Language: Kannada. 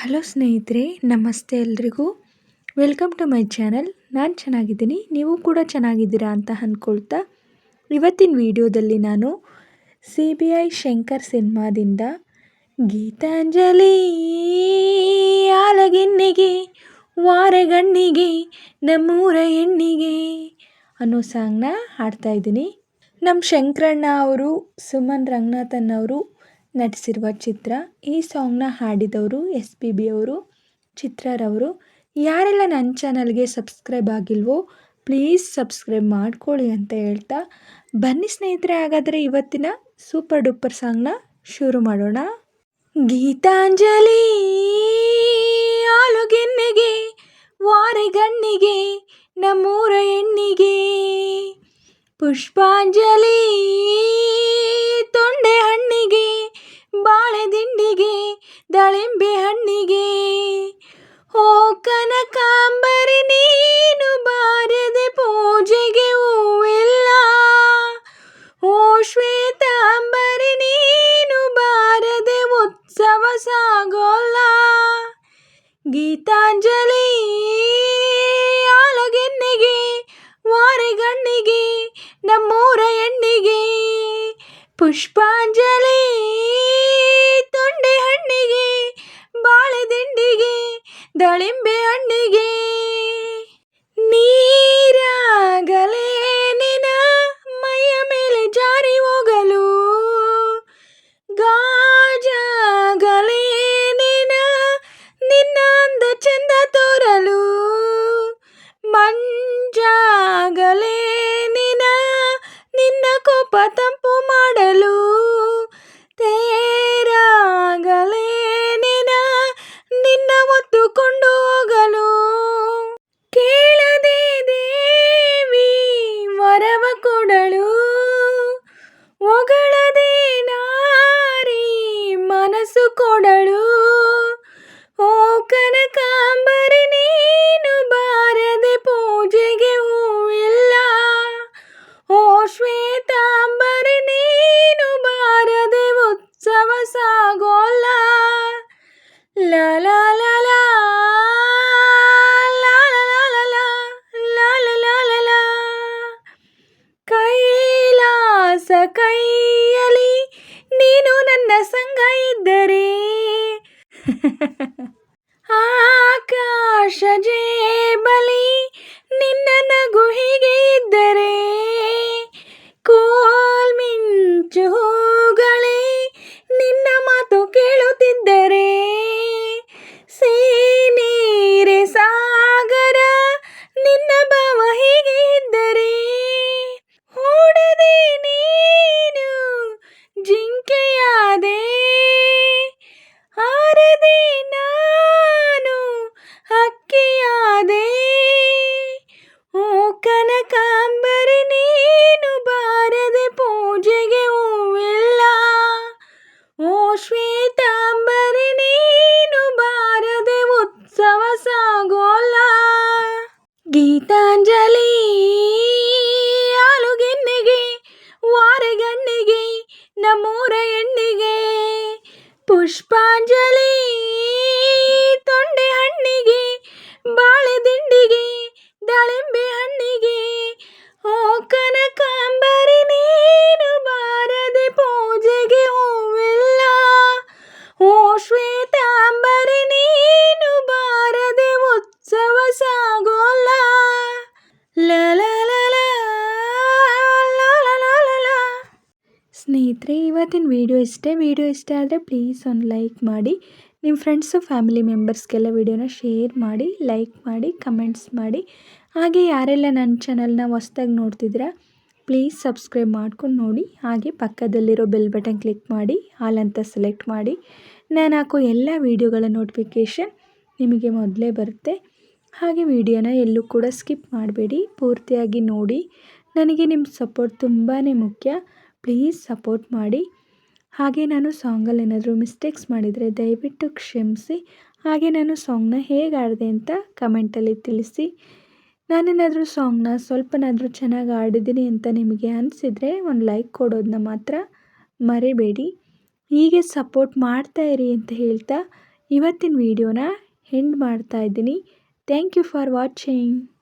ಹಲೋ ಸ್ನೇಹಿತರೆ, ನಮಸ್ತೆ ಎಲ್ರಿಗೂ. Welcome to my channel. ನಾನು ಚೆನ್ನಾಗಿದ್ದೀನಿ, ನೀವು ಕೂಡ ಚೆನ್ನಾಗಿದ್ದೀರಾ ಅಂತ ಅಂದ್ಕೊಳ್ತಾ ಇವತ್ತಿನ ವಿಡಿಯೋದಲ್ಲಿ ನಾನು CBI ಶಂಕರ್ ಸಿನಿಮಾದಿಂದ ಗೀತಾಂಜಲಿ ಆಲಗೆನ್ನೆಗೆ ವಾರೆಗಣ್ಣಿಗೆ ನಮ್ಮೂರ ಹೆಣ್ಣಿಗೆ ಅನ್ನೋ ಸಾಂಗ್ನ ಹಾಡ್ತಾಯಿದ್ದೀನಿ. ನಮ್ಮ ಶಂಕರಣ್ಣ ಅವರು, ಸುಮನ್ ರಂಗನಾಥನ್ ಅವರು ನಟಿಸಿರುವ ಚಿತ್ರ. ಈ ಸಾಂಗ್ನ ಹಾಡಿದವರು SPB ಅವರು, ಚಿತ್ರರವರು. ಯಾರೆಲ್ಲ ನನ್ನ ಚಾನಲ್ಗೆ ಸಬ್ಸ್ಕ್ರೈಬ್ ಆಗಿಲ್ವೋ ಪ್ಲೀಸ್ ಸಬ್ಸ್ಕ್ರೈಬ್ ಮಾಡ್ಕೊಳ್ಳಿ ಅಂತ ಹೇಳ್ತಾ ಬನ್ನಿ ಸ್ನೇಹಿತರೆ, ಹಾಗಾದರೆ ಇವತ್ತಿನ ಸೂಪರ್ ಡೂಪರ್ ಸಾಂಗ್ನ ಶುರು ಮಾಡೋಣ. ಗೀತಾಂಜಲಿ ಆಲುಗೆನ್ನೆಗೆ ವಾರೆಗಣ್ಣಿಗೆ ನಮ್ಮೂರ ಹೆಣ್ಣಿಗೆ, ಪುಷ್ಪಾಂಜಲಿ ತೊಂಡೆ ಹಣ್ಣಿಗೆ ಬಾಳೆ ದಿಂಡಿಗೆ ದಾಳಿಂಬೆ ಹಣ್ಣಿಗೆ, ಓ ಕನಕಾಂಬರಿ ನೀನು ಬಾರದೆ ಪೂಜೆಗೆ ಹೂವಿಲ್ಲ, ಓ ಶ್ವೇತಾಂಬರಿ ನೀನು ಬಾರದೆ ಉತ್ಸವ ಸಾಗೋಲ್ಲ. ಗೀತಾಂಜಲಿ ಆಲಗೆನ್ನೆಗೆ ವಾರೆಗಣ್ಣಿಗೆ ನಮ್ಮೂರ ಹೆಣ್ಣಿಗೆ, ಪುಷ್ಪಾಂಜಲಿ ತೊಂಡೆ ಹಣ್ಣಿಗೆ ಬಾಳೆ ದಿಂಡಿಗೆ ದಾಳಿಂಬೆ ಹಣ್ಣಿಗೆ. ನೀರಾಗಲೇ ನಿನ ಮೈಯ ಮೇಲೆ ಜಾರಿ ಹೋಗಲು, ಗಾಜಾಗಲೇ ನಿನ ನಿನ್ನ ಅಂದ ಚಂದ ತೋರಲು, ಮಂಜಾಗಲೇ ನಿನ್ನ ಕೋಪ ತಂಪು ಮಾಡಲು, ತೇರಾಗಲೇ ನಿನ್ನ ಒತ್ತುಕೊಂಡು ಹೋಗಲು, ಕೇಳದೆ ದೇವಿ ವರವ ಕೊಡಲು, ಹೊಗಳದೆ ನಾರಿ ಮನಸ್ಸು ಕೊಡಲು, ಓ ಕನಕಾಂಬರಿ ನೀನು ಬಾರದೆ ಪೂಜೆಗೆ ಹೂವಿಲ್ಲ, ಓ ಶ್ವೇತಾಂಬರಿ ನೀನು ಬಾರದೆ ಉತ್ಸವ ಸಾಗೋಲ್ಲ. ಲಾ ಲಾ ಲಾ ಲಾ ಲಾ ಲಾ ಲಾ ಲಾ ಲಾ ಲಾ ಲಾ. ಕೈಲಾಸ ಕೈಯಲ್ಲಿ ನೀನು ನನ್ನ ಸಂಗ ಇದ್ದರೆ, ಆಕಾಶ ಜೇಬಲಿ ನಿನ್ನ ನಗು ಹೀಗೆ ಇದ್ದರೆ, ಕೋಲ್ಮಿಂಚು ಹೂಗಳೇ ನಿನ್ನ ಮಾತು ಕೇಳುತ್ತಿದ್ದರೆ, ನೀರೆ ಸಾಗರ ನಿನ್ನ ಭಾವ ಹೀಗೆ ಇದ್ದರೆ, ಓಡದೆ ನೀನು ಜಿಂಕೆಯಾದೆ, ಹಾರದೆ ನಾನು ಹಕ್ಕಿಯಾದೆ, ಓ ಕನಕಾಂಬರಿ ನೀನು ಬಾರದೆ ಪೂಜೆಗೆ ಹೂವಿಲ್ಲ, ಓ ಶ್ವೇತಾಂಬರಿ ನೀನು ಬಾರದೆ ಉತ್ಸವ ಸಾಗೋಲ್ಲ. ಗೀತಾಂಜಲಿ ಆಲುಗೆನ್ನೆಗೆ ವಾರೆಗಣ್ಣಿಗೆ ನಮ್ಮೂರ ಹೆಣ್ಣಿಗೆ, ಪುಷ್ಪಾಂಜಲಿ ತೊಂಡೆ ಹಣ್ಣಿಗೆ ಬಾಳೆ ದಿಂಡಿಗೆ ದಾಳಿಂಬೆ ಹಣ್ಣಿಗೆ, ಓ ಕನಕಾಂಬರಿ ನೀನು ಬಾರದೆ ಪೂಜೆಗೆ ಹೂವಿಲ್ಲ, ಓ ಶ್ವೇತಾಂಬರಿ ನೀನು ಬಾರದೆ ಉತ್ಸವ ಸಾಗೋಲ್ಲ. ಲಾ ಲಾ ಲಾ ಲಾ ಲಾ ಲಾ ಲಾ ಲಾ. ಸ್ನೇಹಿತರೆ, ಇವತ್ತಿನ ವಿಡಿಯೋ ಇಷ್ಟೇ. ವಿಡಿಯೋ ಇಷ್ಟ ಆದರೆ ಪ್ಲೀಸ್ ಒಂದು ಲೈಕ್ ಮಾಡಿ, ನಿಮ್ಮ ಫ್ರೆಂಡ್ಸು ಫ್ಯಾಮಿಲಿ ಮೆಂಬರ್ಸ್ಗೆಲ್ಲ ವಿಡಿಯೋನ ಶೇರ್ ಮಾಡಿ, ಲೈಕ್ ಮಾಡಿ, ಕಮೆಂಟ್ಸ್ ಮಾಡಿ. ಹಾಗೆ ಯಾರೆಲ್ಲ ನನ್ನ ಚಾನಲ್ನ ಹೊಸ್ದಾಗಿ ನೋಡ್ತಿದ್ದೀರಾ ಪ್ಲೀಸ್ ಸಬ್ಸ್ಕ್ರೈಬ್ ಮಾಡ್ಕೊಂಡು ನೋಡಿ. ಹಾಗೆ ಪಕ್ಕದಲ್ಲಿರೋ ಬೆಲ್ ಬಟನ್ ಕ್ಲಿಕ್ ಮಾಡಿ ಆಲ್ ಅಂತ ಸೆಲೆಕ್ಟ್ ಮಾಡಿ. ನಾನು ಹಾಕೋ ಎಲ್ಲ ವೀಡಿಯೋಗಳ ನೋಟಿಫಿಕೇಷನ್ ನಿಮಗೆ ಮೊದಲೇ ಬರುತ್ತೆ. ಹಾಗೆ ವಿಡಿಯೋನ ಎಲ್ಲೂ ಕೂಡ ಸ್ಕಿಪ್ ಮಾಡಬೇಡಿ, ಪೂರ್ತಿಯಾಗಿ ನೋಡಿ. ನನಗೆ ನಿಮ್ಮ ಸಪೋರ್ಟ್ ತುಂಬಾ ಮುಖ್ಯ. ಪ್ಲೀಸ್ ಸಪೋರ್ಟ್ ಮಾಡಿ. ಹಾಗೆ ನಾನು ಸಾಂಗಲ್ಲಿ ಏನಾದರೂ ಮಿಸ್ಟೇಕ್ಸ್ ಮಾಡಿದರೆ ದಯವಿಟ್ಟು ಕ್ಷಮಿಸಿ. ಹಾಗೆ ನಾನು ಸಾಂಗ್ನ ಹೇಗೆ ಹಾಡಿದೆ ಅಂತ ಕಮೆಂಟಲ್ಲಿ ತಿಳಿಸಿ. ನಾನೇನಾದರೂ ಸಾಂಗ್ನ ಸ್ವಲ್ಪನಾದರೂ ಚೆನ್ನಾಗಿ ಹಾಡಿದ್ದೀನಿ ಅಂತ ನಿಮಗೆ ಅನಿಸಿದರೆ ಒಂದು ಲೈಕ್ ಕೊಡೋದನ್ನ ಮಾತ್ರ ಮರಿಬೇಡಿ. ಹೀಗೆ ಸಪೋರ್ಟ್ ಮಾಡ್ತಾಯಿರಿ ಅಂತ ಹೇಳ್ತಾ ಇವತ್ತಿನ ವಿಡಿಯೋನ ಎಂಡ್ ಮಾಡ್ತಾ ಇದ್ದೀನಿ. Thank you for watching.